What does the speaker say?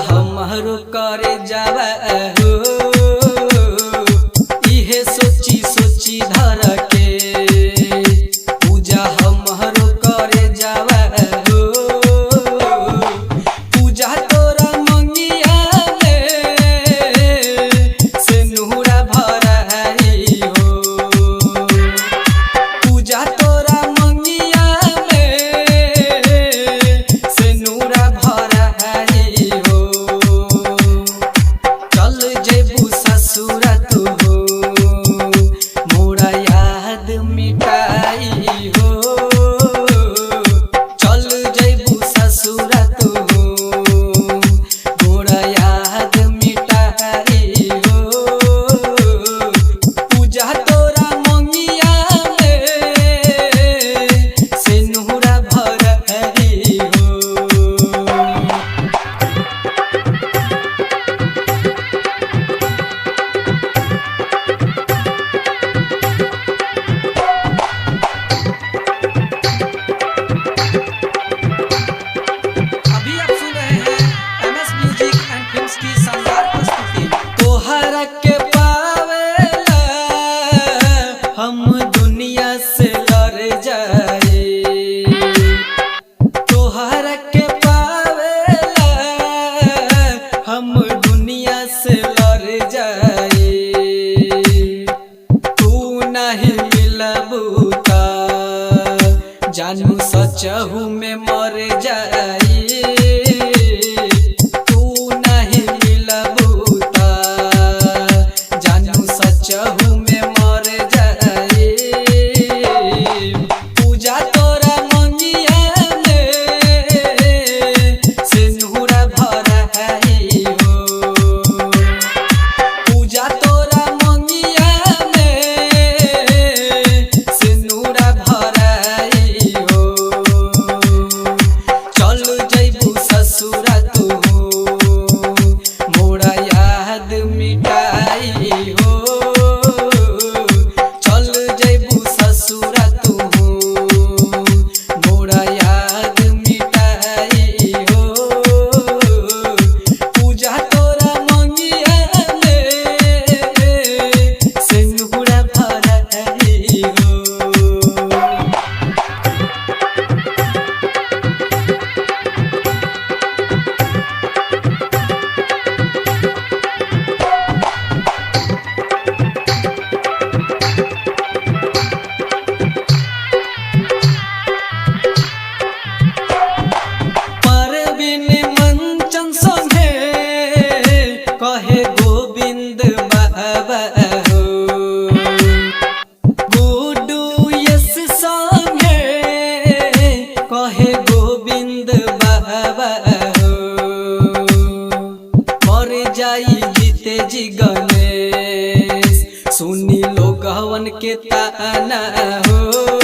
हमारो करे जावा हो, इहे सोची सोची धर के पूजा हमारो करे जावा हो। पूजा तोरा मंगिया में से नूरा भराई हो, पूजा तोरा मंगिया में से नूरा भराई हो। चल जेबू ससुरा तू हो, मोरा याद मिटाई हो। चल जेबू ससुरा तू हो, मोरा याद मिटाई हो। पूजा तोरा मंगिया में से नूरा भराई हो। अभी आप सुन रहे हैं MS म्यूजिक एंड फिल्म्स की शानदार प्रस्तुति। तोहरा के पावेला हम दुनिया से लड़ जाए, तोहरा के पावेला हम दुनिया से लड़ जाए। तू नहीं मिलबू ता जानू सचहू में मर जाई। तू नहीं मिलबू ता जानू सचहू में मर जाई। पूजा तोरा मंगिया में से नूरा भराई हो, पूजा तोरा मंगिया में से नूरा भराई हो। चल जइबू ससुरा तू हो, मोरा याद मिटाई हो। चल जइबू ससुरा तू हो, मोरा याद मिटाई हो। पूजा तोरा मंगिया में से नूरा भराई हो। परवीन मंचन संगे कहे गोविंद बाबा हो, गुड्डू यस संगे कहे गोविंद बाबा हो। मर जाई जीते जी गणेश सुनी लोगवन के ताना हो।